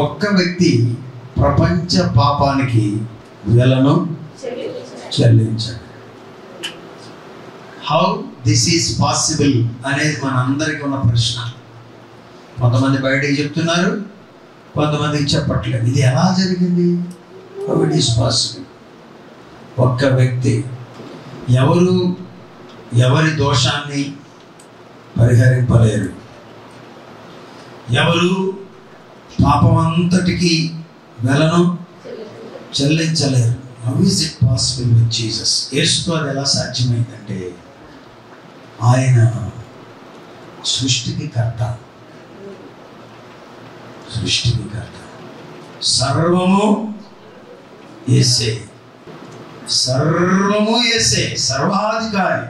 ఒక్క వ్యక్తి ప్రపంచ పాపానికి వెలను చెల్లించాడు. హౌ దిస్ ఈజ్ పాసిబుల్ అనేది మనందరికీ ఉన్న ప్రశ్న. కొంతమంది బయటకు చెప్తున్నారు, కొంతమందికి చెప్పట్లేదు. ఇది ఎలా జరిగింది? How it is possible? ఒక్క వ్యక్తి ఎవరి దోషాన్ని పరిహరింపలేరు, ఎవరు పాపమంతటికి వెలను చెల్లించలేరు. How is it possible with Jesus? యేసుతో అది ఎలా సాధ్యమైందంటే ఆయన సృష్టికి కర్త, సర్వము యేసే, సర్వాధికారి.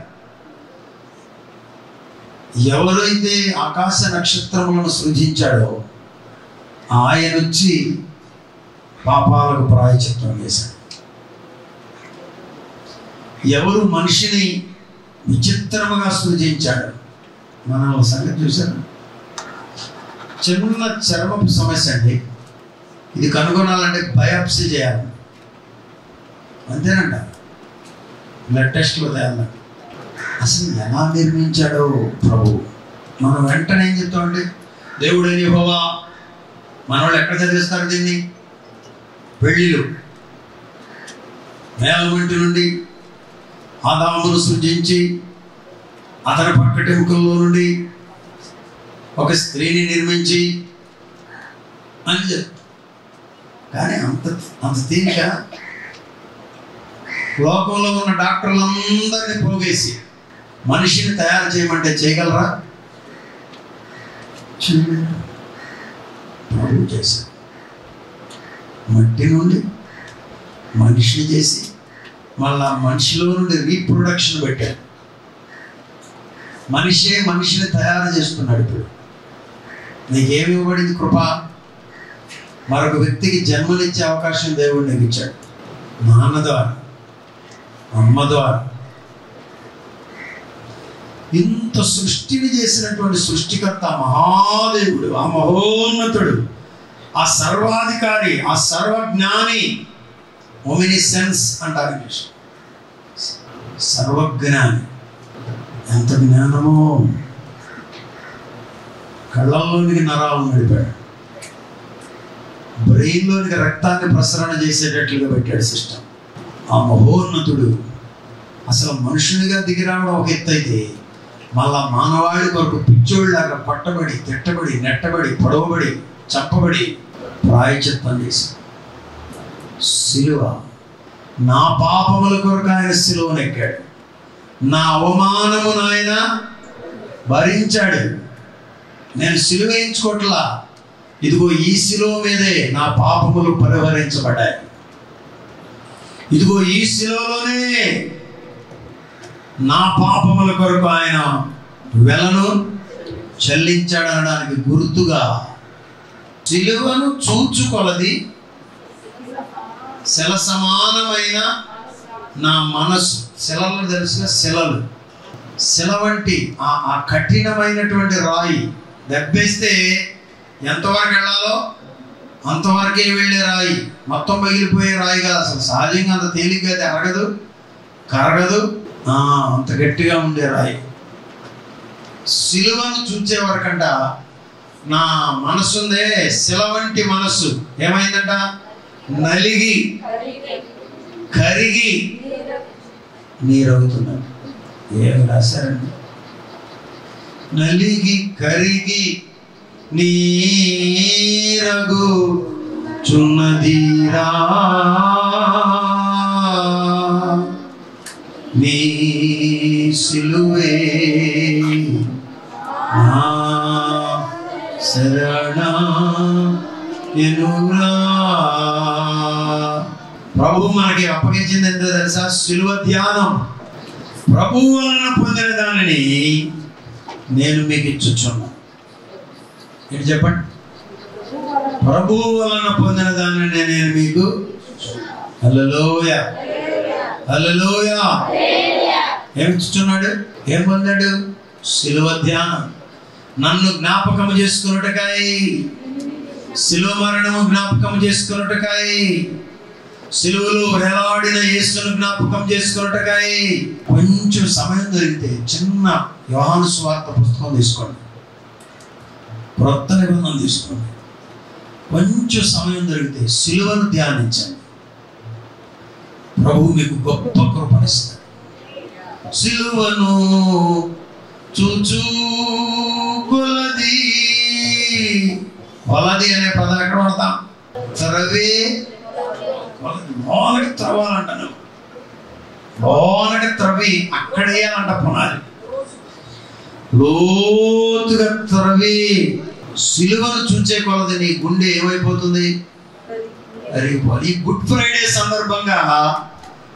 ఎవరైతే ఆకాశ నక్షత్రములను సృజించాడో ఆయన వచ్చి పాపాలకు ప్రాయశ్చిత్తం చేశాడు. ఎవరు మనిషిని విచిత్రముగా సృజించాడు? మనం సంగతి చూశారు. చిన్న చర్మపు సమస్య అండి, ఇది కనుగొనాలంటే బయాప్సీ చేయాలి, అంతేనంట. బ్లడ్ టెస్ట్లు తేయాలి. అసలు ఎలా నిర్మించాడో ప్రభు. మనం వెంటనే ఏం చెప్తామండి? దేవుడైన యెహోవా. మన వాళ్ళు ఎక్కడ చదివిస్తారు దీన్ని? పెళ్ళిళ్ళు. మేలమంటి నుండి ఆదామును సృజించి అతని పక్కటెముకల్లో నుండి ఒక స్త్రీని నిర్మించి అని చెప్తారు. కానీ అంత తేలిక లోకంలో ఉన్న డాక్టర్లందరినీ పోగేసి మనిషిని తయారు చేయమంటే చేయగలరా? ప్రభు చేశారు. మట్టి నుండి మనిషిని చేసి మళ్ళా మనిషిలో నుండి రీప్రొడక్షన్ పెట్టారు. మనిషిని తయారు చేస్తున్నాడు. ఇప్పుడు నీకేమి ఇవ్వబడింది? కృప. మరొక వ్యక్తికి జన్మనిచ్చే అవకాశం దేవుడు నీకు ఇచ్చాడు. నాన్న ద్వారా, అమ్మ ద్వారా. ఇంత సృష్టిని చేసినటువంటి సృష్టికర్త మహాదేవుడు, ఆ మహోన్నతుడు, ఆ సర్వాధికారి, ఆ సర్వజ్ఞాని, ఒమినిసెన్స్ అంటారు ఇంగ్లీష్. సర్వజ్ఞాని. ఎంత జ్ఞానమో! కళ్ళల్లోనికి నరాలను నడిపాడు, బ్రెయిన్లోనికి రక్తాన్ని ప్రసరణ చేసేటట్లుగా పెట్టాడు సిస్టమ్. ఆ మహోన్నతుడు అసలు మనుషునిగా దిగిరావడం ఒక ఎత్తు అయితే, మళ్ళా మానవాళి కొరకు పిచ్చోళ్ళలాగా పట్టబడి, తిట్టబడి, నెట్టబడి, పొడవబడి, చంపబడి ప్రాయశ్చిత్తం చేశాడు. సిలువ. నా పాపముల కొరకు ఆయన సిలువనెక్కాడు. నా అవమానమును ఆయన భరించాడు. నేను సిలువ వేయించుకోవట్లా, ఇదిగో ఈ సిలువ మీదే నా పాపములు పరిహరించబడ్డాయి. ఇదిగో ఈ సిలువలోనే నా పాపముల కొరకు ఆయన వెలను చెల్లించాడనడానికి గుర్తుగా సిలువను చూచుకొలది శిల సమానమైన నా మనస్సు. శిలలు తెలుసుగా, శిల వంటి ఆ కఠినమైనటువంటి రాయి దెబ్బేస్తే ఎంతవరకు వెళ్ళాలో అంతవరకే వెళ్ళే రాయి, మొత్తం పగిలిపోయే రాయి కాదు. అసలు సహజంగా అంత తేలిగ్గా అయితే అరగదు, కరగదు. అంత గట్టిగా ఉండే రాయి. సిలువను చూచే వరకంట నా మనస్సు ఉందే, శిల వంటి మనస్సు ఏమైందంట? నలిగి కరిగి నీరవుతున్నాడు. ఏమి రాశారండి? నలిగి కరిగి నీరగు చున్నదీరా నీ సిలువే నా శరణ ఎనురా. ప్రభు మనకి అప్పగించింది ఎంతో తెలుసా? సిలువ ధ్యానం. ప్రభువు వలన పొందిన దానిని నేను మీకు ఇచ్చుచున్నాను. ఏంటి చెప్పండి? ప్రభువు వలన పొందిన దాన్ని నేను మీకు. హల్లెలూయా, హల్లెలూయా. ఏమి ఇచ్చుచున్నాడు? ఏం పొందాడు? సిలువ ధ్యానం. నన్ను జ్ఞాపకం చేసుకున్నట్టుకై, సిలువ మరణము జ్ఞాపకం చేసుకున్నట్టుకై, సిలువలో వేలాడిన యేసును జ్ఞాపకం చేసుకున్నట్టుకై కొంచెం సమయం దొరికితే చిన్న యోహాను సువార్త పుస్తకం తీసుకోండి, క్రొత్త నిబంధన తీసుకోండి. కొంచెం సమయం దొరికితే సిలువను ధ్యానించండి. ప్రభు మీకు గొప్ప కృపనిస్తాడు. సిలువను చూచూ కొలది, కొలది అనే పదం ఎక్కడ వాడతాం? త్రవే, లోనకి త్రవాలంట. నువ్వు లోనకి త్రవి అక్కడేయాలంట పునాది. లోతుగా త్రవి సిలువను చూచే కొలది నీ గుండె ఏమైపోతుంది? అరిగిపోవాలి. ఈ గుడ్ ఫ్రైడే సందర్భంగా,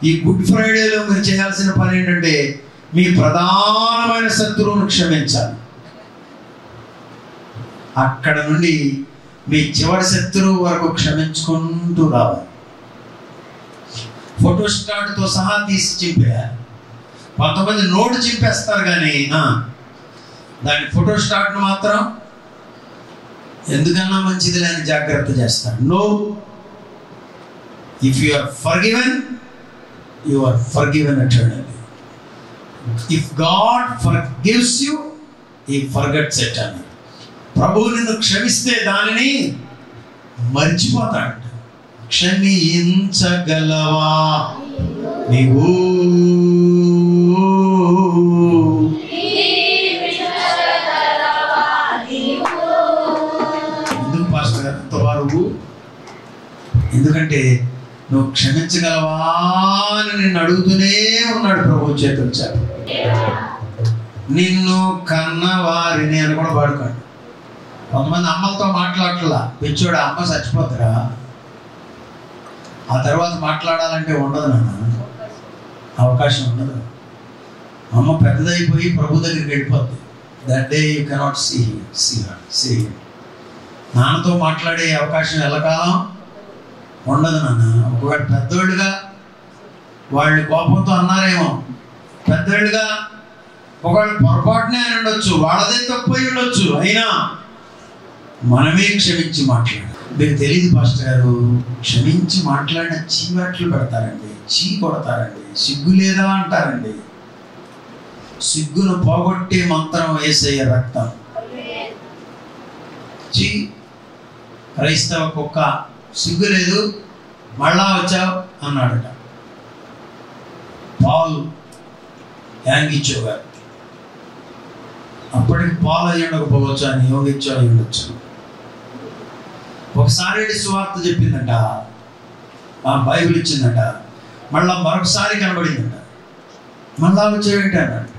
ఈ గుడ్ ఫ్రైడేలో మీరు చేయాల్సిన పని ఏంటంటే మీ ప్రధానమైన శత్రువును క్షమించాలి. అక్కడ నుండి మీ చివరి శత్రువు వరకు క్షమించుకుంటూ రావాలి. ఫోటో స్టార్ట్తో సహా తీసి చింపేయాలి. కొంతమంది నోటు చింపేస్తారు కానీ దాని ఫోటో స్టార్ట్ను మాత్రం ఎందుకన్నా మంచిది లేని జాగ్రత్త చేస్తారు. No, if you are forgiven, you are forgiven eternally. If God forgives you, he forgets eternally. ప్రభువు నిన్ను క్షమిస్తే దానిని మర్చిపోతాడు. క్షమించగలవా నీవు? ఎందుకు పాస్టర్ గారు అంతవారు? ఎందుకంటే నువ్వు క్షమించగలవా అని నిన్ను అడుగుతూనే ఉన్నాడు ప్రభు చేతులు చాలు. నిన్ను కన్నవారిని అని కూడా పాడుకోండి. కొంతమంది అమ్మలతో మాట్లాడట్లా. పిచ్చోడు అమ్మ చచ్చిపోతారా, ఆ తర్వాత మాట్లాడాలంటే ఉండదు నాన్న, అవకాశం ఉండదు. అమ్మ పెద్దదైపోయి ప్రభు దగ్గరికి వెళ్ళిపోద్ది. That day you cannot see him. నాన్నతో మాట్లాడే అవకాశం ఎల్లకాలం ఉండదు నాన్న. ఒకవేళ పెద్దోళ్ళుగా వాళ్ళు కోపంతో అన్నారేమో, పెద్దోళ్ళుగా ఒకవేళ పొరపాటునే అని ఉండొచ్చు, వాళ్ళదే తప్పు అయి ఉండొచ్చు. అయినా మనమే క్షమించి మాట్లాడాలి. మీకు తెలియదు పాస్టర్ గారు, క్షమించి మాట్లాడిన చీవాట్లు పెడతారండి, చీ కొడతారండి, సిగ్గు లేదా అంటారండి. సిగ్గును పోగొట్టే మంత్రం యేసయ్య రక్తం. చీ క్రైస్తవ కుక్క, సిగ్గు లేదు మళ్ళా వచ్చావు అన్నాడట పాల్ యాంగిచ్చో గారు. అప్పటికి పాల్ అయ్యి ఉండకపోవచ్చు, అని యోగిచ్చో అయి ఉండొచ్చు. ఒకసారి సువార్త చెప్పిందంట, ఆ బైబిల్ ఇచ్చిందంట, మళ్ళా మరొకసారి కనబడిందంట, మళ్ళా వచ్చేవేంటి అన్నాడు.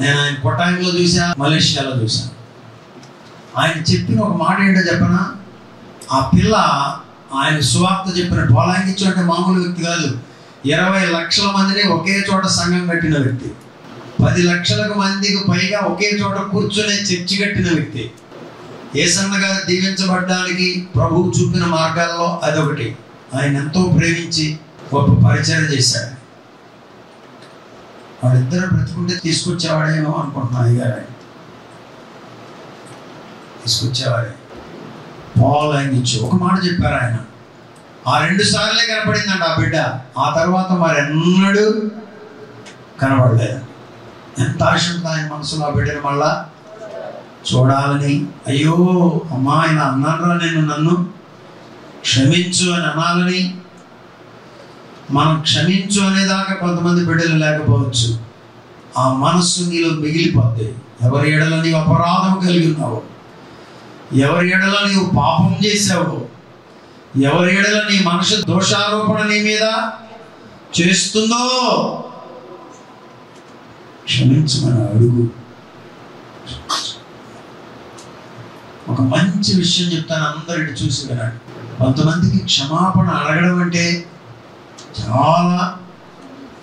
నేను ఆయన కొట్టాయంలో చూసా, మలేషియాలో చూశాను. ఆయన చెప్పిన ఒక మాట ఏంటో చెప్పనా? ఆ పిల్ల ఆయన సువార్త చెప్పిన పోలాంగిచ్చు అంటే మామూలు వ్యక్తి కాదు. 20 లక్షల మందిని ఒకే చోట సంఘం కట్టిన వ్యక్తి, 10 లక్షల మందికి పైగా ఒకే చోట కూర్చునే చర్చి కట్టిన వ్యక్తి. యేసన్న గారు దీవించబడ్డానికి ప్రభువు చూపిన మార్గాల్లో అదొకటి. ఆయన ఎంతో ప్రేమించి గొప్ప పరిచయం చేశాడు. వాళ్ళిద్దరు బ్రతుకుంటే తీసుకొచ్చేవాడేమో అనుకుంటున్నా. అయ్యారు తీసుకొచ్చేవాడే. పాల్ యాంగిచ్చు ఒక మాట చెప్పారు ఆయన. ఆ 2 సార్లే కనపడిందంట ఆ బిడ్డ. ఆ తర్వాత మరెన్నడూ కనబడలేదు. ఎంత ఆశ ఉంటుంది ఆయన మనసులో ఆ బిడ్డను మళ్ళా చూడాలని. అయ్యో అమ్మా ఆయన అన్నారా నేను, నన్ను క్షమించు అని అనాలని. మనం క్షమించు అనేదాకా కొంతమంది బిడ్డలు లేకపోవచ్చు. ఆ మనస్సు నీలో మిగిలిపోద్ది. ఎవరి ఎడల నీవు అపరాధం కలిగి ఉన్నావు, ఎవరి ఎడల నీవు పాపం చేసావు, ఎవరి ఎడల నీ మనసు దోషారోపణ నీ మీద చేస్తుందో క్షమించమని అడుగు. ఒక మంచి విషయం చెప్తాను, అందరిని చూసి వినండి. కొంతమందికి క్షమాపణ అడగడం అంటే చాలా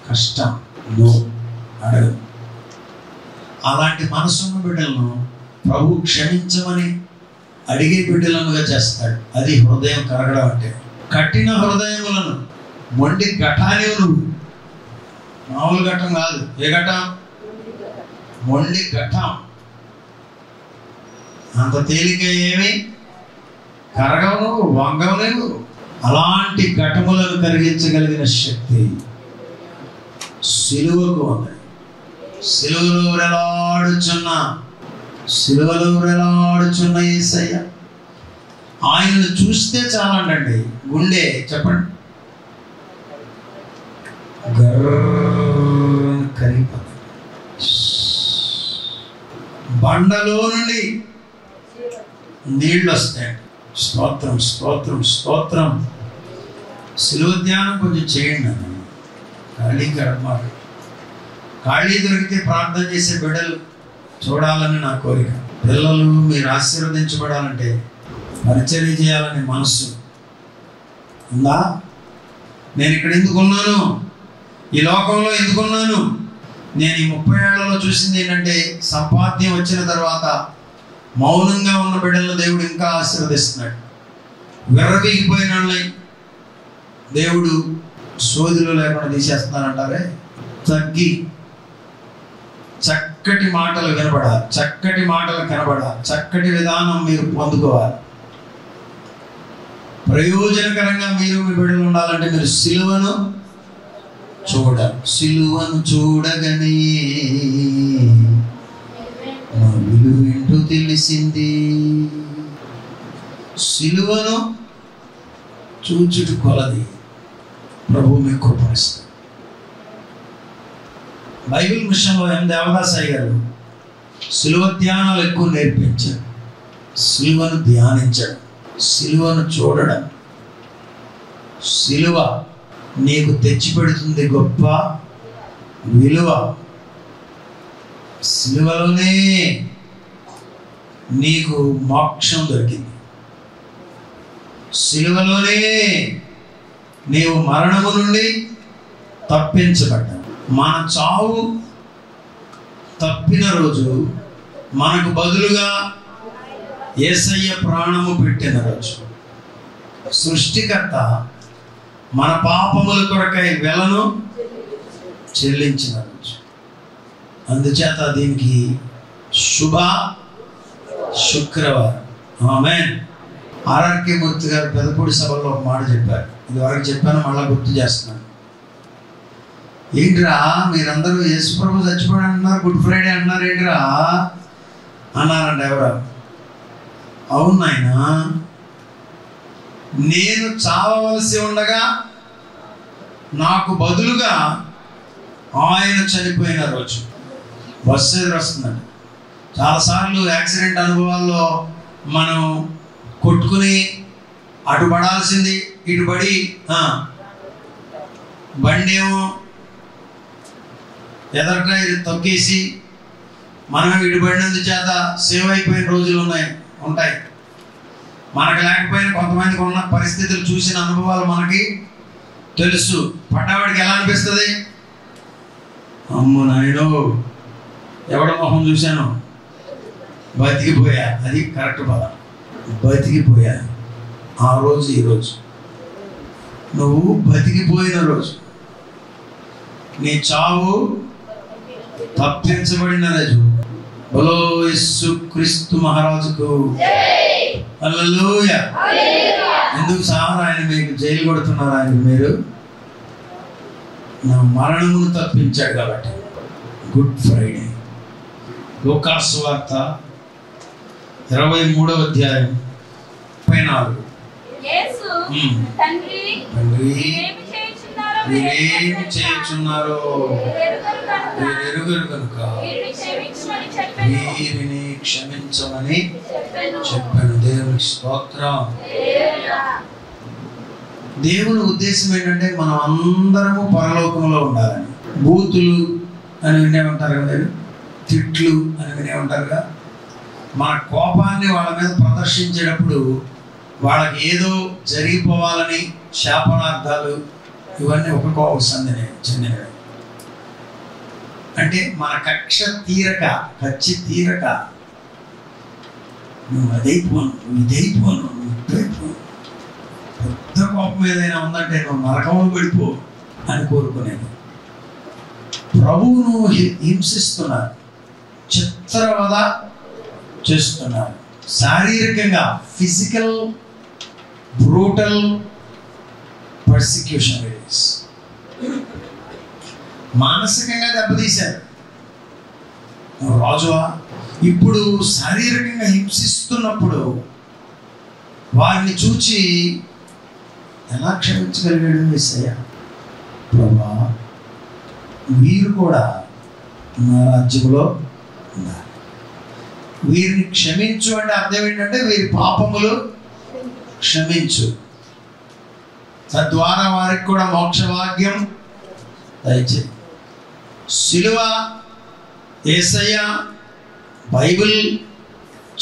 కష్టం. అడగదు. అలాంటి మనసున్న బిడ్డలను ప్రభు క్షమించమని అడిగే బిడ్డలనుగా చేస్తాడు. అది హృదయం కరగడం అంటే. కఠిన హృదయములను మొండి ఘటానివి నువ్వు. మామూలు ఘటం కాదు. ఏ ఘటం? మొండి ఘటం. అంత తేలిక ఏమి కరగవు నువ్వు, వంగవు లేవు. అలాంటి ఘటములను కరిగించగలిగిన శక్తి సిలువకు ఉంది. సిలువలో వేలాడుచున్న యేసయ్య, ఆయనను చూస్తే చాలండి గుండె చెప్పండి కరిగిపోతుంది. బండలో నుండి నీళ్ళు వస్తాయండి. స్తోత్రం స్తోత్రం స్తోత్రం. సిలువ ధ్యానం కొంచెం చేయండి అన్న. ఖాళీ దొరికితే ప్రార్థన చేసే బిడ్డలు చూడాలని నా కోరిక. పిల్లలు మీరు ఆశీర్వదించబడాలంటే పరిచర్య చేయాలనే మనస్సు ఉందా? నేను ఇక్కడ ఎందుకున్నాను, ఈ లోకంలో ఎందుకున్నాను? నేను ఈ 30 ఏళ్లలో చూసింది ఏంటంటే, సంపాద్యం వచ్చిన తర్వాత మౌనంగా ఉన్న బిడ్డలను దేవుడు ఇంకా ఆశీర్వదిస్తున్నాడు. విర్రవీగిపోయిన వాళ్ళని దేవుడు సోదిలో లేకుండా తీసేస్తున్నానంటారే. తగ్గి చక్కటి మాటలు వినబడాలి, చక్కటి మాటలు కనబడాలి, చక్కటి విధానం మీరు పొందుకోవాలి. ప్రయోజనకరంగా మీరు మీ బిడ్డలు ఉండాలంటే మీరు సిలువను చూడాలి. సిలువను చూడగానే నా విలువేంటో తెలిసింది. సిలువను చూచుట కొలది ప్రభు మీకు కృపణిస్తాడు. బైబిల్ మిషన్లో ఎం దేవదాసాయి గారు సిలువ ధ్యానాలు ఎక్కువ నేర్పించారు. సిలువను ధ్యానించడం, సిలువను చూడడం. సిలువ నీకు తెచ్చిపెడుతుంది గొప్ప విలువ. సిలువలోనే నీకు మోక్షం దొరికింది. సిలువలోనే నీవు మరణము నుండి తప్పించబడ్డావు. మన చావు తప్పిన రోజు మనకు బదులుగా యేసయ్య ప్రాణము పెట్టిన రోజు. సృష్టికర్త మన పాపముల కొరకై వెలను చెల్లించిన రోజు. అందుచేత దీనికి శుభ శుక్రవారం. ఆమేన్. ఆర్ఆర్కే మూర్తి గారు పెదపూడి సభలో ఒక మాట చెప్పారు. ఇది వరకు చెప్పాను, మళ్ళీ గుర్తు చేస్తున్నాను. ఏంట్రా మీరందరూ యేసు ప్రభు చచ్చిపోయాడు అంటున్నారు, గుడ్ ఫ్రైడే అంటున్నారు ఏంట్రా అన్నారండి ఎవరు. అవును నాయన, నేను చావవలసి ఉండగా నాకు బదులుగా ఆయన చనిపోయిన రోజు. బస్సు ఎదురు వస్తుందండి. చాలాసార్లు యాక్సిడెంట్ అనుభవాల్లో మనం కొట్టుకుని అటు పడాల్సింది ఇటు పడి బండి ఏమో ఎదట తొక్కేసి మనం ఇటు పడినందు చేత సేవ్ అయిపోయిన రోజులు ఉంటాయి. మనకు లేకపోయినా కొంతమందికి ఉన్న పరిస్థితులు చూసిన అనుభవాలు మనకి తెలుసు. పడ్డవాడికి ఎలా అనిపిస్తుంది? అమ్మో నాయనో ఎవడ మొహం చూశాను, బతికిపోయా. అది కరెక్ట్ పదం, బతికిపోయా. ఆ రోజు ఈరోజు నువ్వు బతికిపోయిన రోజు, నీ చావు తప్పించబడిన రోజు. బలో యేసు క్రీస్తు మహారాజుకు హల్లెలూయా. ఎందుకు సార్ ఆయన మీకు జైలు కొడుతున్నారు? ఆయన మీరు నా మరణమును తప్పించాడు కాబట్టి. Good Friday. లూకాసు సువార్త 23వ అధ్యాయం 34. మీరేమి చేయుచున్నారో ఎరుగరు కనుక వీరిని క్షమించమని చెప్పాను. దేవునికి స్తోత్రం. దేవుని ఉద్దేశం ఏంటంటే మనం అందరము పరలోకంలో ఉండాలని. బూతులు అని వినే ఉంటారు కదా, తిట్లు అని వినే ఉంటారుగా. మన కోపాన్ని వాళ్ళ మీద ప్రదర్శించేటప్పుడు వాళ్ళకి ఏదో జరిగిపోవాలని శాపనార్థాలు ఇవన్నీ ఒక్కొక్క చెందినవి. అంటే మన కక్ష తీరక, కచ్చి తీరక, నువ్వు అదైపోను, నువ్వు ఇదైపోను, నువ్వు ఇదైపోను, పెద్ద కోపం ఏదైనా ఉందంటే నువ్వు నరకంలో పడిపో అని కోరుకునేది. ప్రభువును హింసిస్తున్నారు, చిత్రవద చేస్తున్నారు, శారీరకంగా ఫిజికల్ బ్రూటల్ పర్సిక్యూషన్, మానసికంగా దెబ్బతీశారు. రాజువా ఇప్పుడు శారీరకంగా హింసిస్తున్నప్పుడు వారిని చూచి ఎలా క్షమించగలిగాడు యేసయ్య? ప్రభా, వీరు కూడా నా రాజ్యంలో ఉన్నారు, వీరిని క్షమించు అంటే అర్థం ఏంటంటే వీరి పాపములు క్షమించు, తద్వారా వారికి కూడా మోక్షభాగ్యం దయచేయి. సిలువ, యేసయ్య, బైబిల్,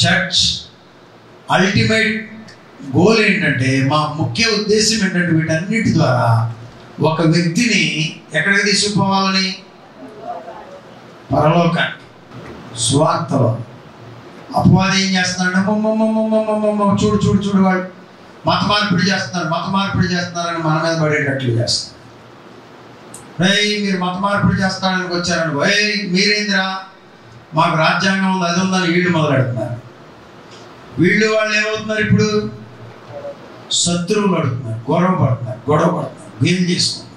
చర్చ్ అల్టిమేట్ గోల్ ఏంటంటే, మా ముఖ్య ఉద్దేశం ఏంటంటే వీటన్నిటి ద్వారా ఒక వ్యక్తిని ఎక్కడికి తీసుకుపోవాలని? పరలోకానికి. స్వార్థలో అపవాది ఏం చేస్తున్నాడు? చూడు చూడు చూడు, వాళ్ళు మత మార్పిడి చేస్తున్నారని మన మీద పడేటట్లు చేస్తారు. మీరు మత మార్పిడి చేస్తాడానికి వచ్చారని, మీరేందిరా మాకు రాజ్యాంగం ఉంది, అది ఉందని వీళ్ళు మొదలెడుతున్నారు. వీళ్ళు వాళ్ళు ఏమవుతున్నారు? ఇప్పుడు శత్రువులు అడుగుతున్నారు, గొడవ పడుతున్నారు, వీలు చేసుకుంటున్నారు.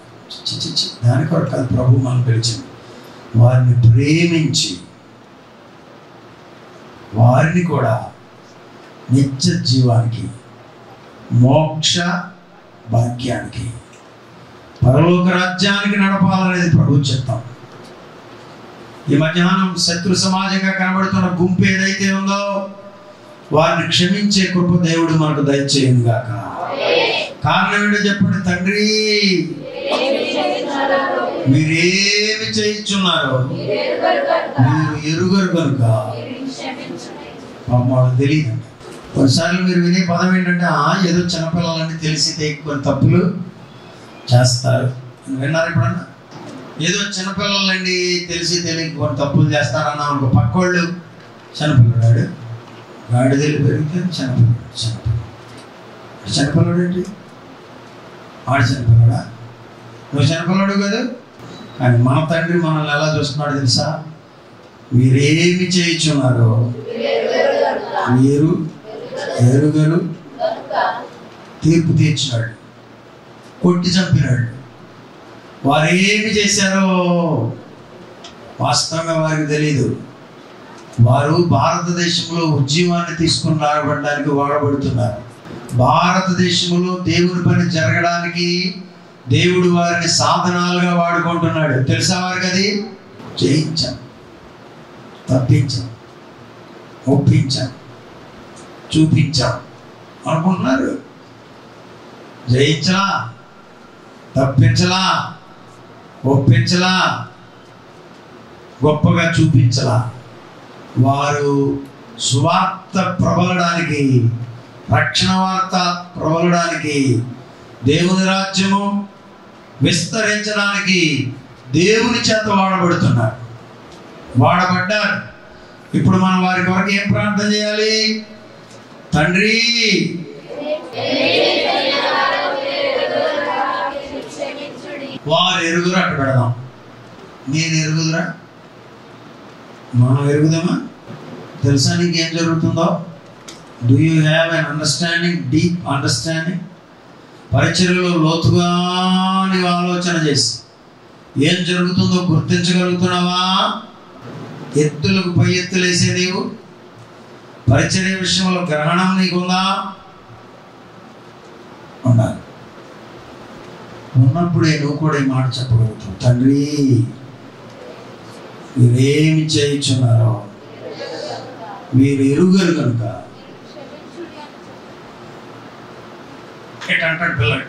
దాని కొరకు కాదు ప్రభు మనం పిలిచింది. వారిని ప్రేమించి వారిని కూడా నిత్య జీవానికి, మోక్ష భాగ్యానికి, పరలోక రాజ్యానికి నడపాలనేది ప్రభు చెప్తాం. ఈ మధ్యాహ్నం శత్రు సమాజంగా కనబడుతున్న గుంపు ఏదైతే ఉందో వారిని క్షమించే కృప దేవుడు మనకు దయచేయను గాక. కారణం ఏంటో చెప్పండి? తండ్రి, మీరేమి చేయించున్నారో మీరు ఎరుగరు కనుక వాళ్ళకి తెలియదు. కొన్నిసార్లు మీరు వినే పదం ఏంటంటే, ఏదో చిన్నపిల్లలని తెలిసి కొన్ని తప్పులు చేస్తారు. విన్నారు ఎప్పుడన్నా? ఏదో చిన్నపిల్లలండి తెలిసి తెలియక కొన్ని తప్పులు చేస్తారన్నా అనుకో. పక్కోళ్ళు చిన్నపిల్లడాడు, గాడి తెలియ పెరిగితే చిన్నపిల్లడు ఏంటి? ఆడు చిన్నపిల్లడా? నువ్వు చిన్నపిల్లడు కదా. కానీ మన తండ్రి మనల్ని ఎలా చూస్తున్నాడు తెలుసా? మీరేమి చేయించున్నారో మీరు ఎరుగరు, తీర్పు తీర్చినాడు, కొట్టి చంపినాడు. వారు ఏమి చేశారో వాస్తవంగా వారికి తెలియదు. వారు భారతదేశంలో ఉద్యమాన్ని తీసుకుని రాబడడానికి వాడబడుతున్నారు. భారతదేశంలో దేవుని పని జరగడానికి దేవుడు వారిని సాధనాలుగా వాడుకుంటున్నాడు. తెలుసా వారికి? అది జయించాం, తప్పించాం, ఒప్పించాం, చూపించాం అనుకుంటున్నారు. జయించలా, తప్పించలా, ఒప్పించలా, గొప్పగా చూపించలా. వారు సువార్త ప్రబలడానికి, రక్షణ వార్త ప్రబలడానికి, దేవుని రాజ్యము విస్తరించడానికి దేవుని చేత వాడబడుతున్నారు, వాడబడ్డారు. ఇప్పుడు మనం వారి కొరకు ఏం ప్రార్థన చేయాలి? తండ్రి, వారు ఎరుగురు, అక్కడ పెడదాం. నేను ఎరుగుదురా? మనం ఎరుగుదామా? తెలుసా నీకేం జరుగుతుందో? Do you have an understanding, deep understanding? పరిచర్యలో లోతుగా నీవు ఆలోచన చేసి ఏం జరుగుతుందో గుర్తించగలుగుతున్నావా? ఎత్తులకు పై ఎత్తులేసే నీవు పరిచర్య విషయంలో గ్రహణం నీకుందా? ఉండాలి. ఉన్నప్పుడే నువ్వు కూడా ఈ మాట చెప్పగలుగుతావు. తండ్రి, మీరేమి చేయించున్నారో మీరు ఎరుగరు కనుక. ఎట్లా అంటాడు పిల్లడు?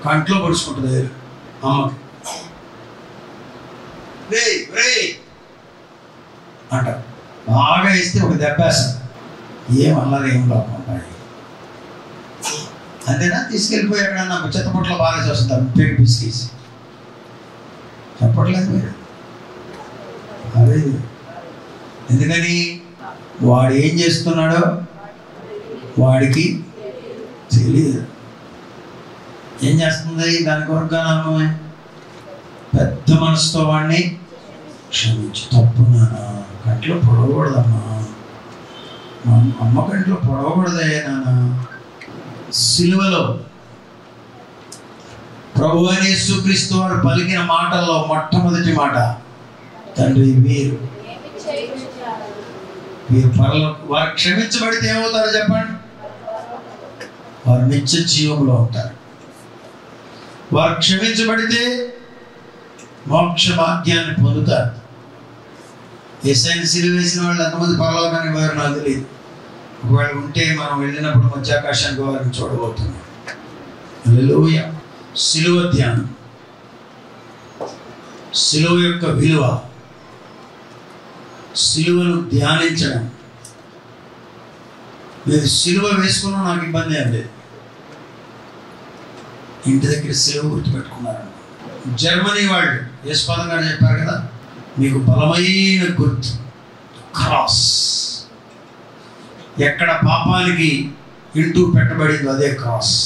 కంట్లో పడుచుకుంటుంది అమ్మకి. అంటారు. బాగా ఇస్తే ఒక దెబ్బేస్తాడు. ఏమన్నారు, ఏం లోపంటాయి అంతేనా? తీసుకెళ్ళిపోయి ఎక్కడన్నా చెత్తపొట్లో బాగా చేస్తారు, పేరు పిసికేసి. చెప్పట్లేదు మీరు? అదే ఎందుకని? వాడు ఏం చేస్తున్నాడో వాడికి తెలియదు. ఏం చేస్తుంది దాని కొరకు? పెద్ద మనసుతో వాడిని క్షమించి, తప్పు నాన్న, కంట్లో పొడవకూడదమ్మా, మా అమ్మ కంట్లో పొడవకూడదే నాన్న. సిలువలో ప్రభువైన యేసుక్రీస్తు వారు పలికిన మాటల్లో మొట్టమొదటి మాట, తండ్రి వీరు వారు క్షమించబడితే ఏమవుతారో చెప్పండి? వారు నిత్య జీవంలో ఉంటారు. వారు క్షమించబడితే మోక్ష భాగ్యాన్ని పొందుతారు. యేసయ్యను సిలువ వేసిన వాళ్ళు ఎంతమంది పరలోకానికి వారు నాకు తెలియదు. ఒకవేళ ఉంటే మనం వెళ్ళినప్పుడు మధ్యాకాశానికి వారిని చూడబోతున్నాం. హల్లెలూయా. సిలువ ధ్యానం, సిలువ యొక్క విలువ, సిలువను ధ్యానించడం. మీరు సిలువ వేసుకున్నా నాకు ఇబ్బంది ఏం లేదు. ఇంటి దగ్గర సిలువ గుర్తుపెట్టుకున్నారు. జర్మనీ వాళ్ళు యేసుపాదం గారు చెప్పారు కదా, మీకు బలమైన గుర్తు క్రాస్. ఎక్కడ పాపానికి ఇంటూ పెట్టబడిందో అదే క్రాస్.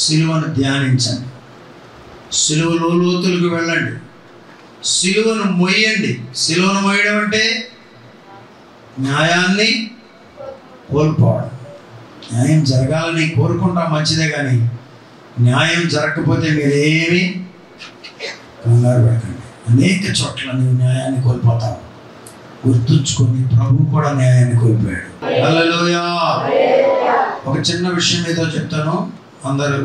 సిలువను ధ్యానించండి, సిలువలో లోతులకు వెళ్ళండి, సిలువను మొయ్యండి. సిలువను మొయ్యడం అంటే న్యాయాన్ని కోల్పోవడం. న్యాయం జరగాలని కోరుకుంటాం, మంచిదే, కానీ న్యాయం జరగకపోతే మీరేమీ కంగారు పడకండి. అనేక చోట్ల నీవు న్యాయాన్ని కోల్పోతావు. గుర్తుంచుకొని ప్రభు కూడా న్యాయాన్ని కోల్పోయాడు. హల్లెలూయా. ఒక చిన్న విషయం ఏదో చెప్తాను, అందరూ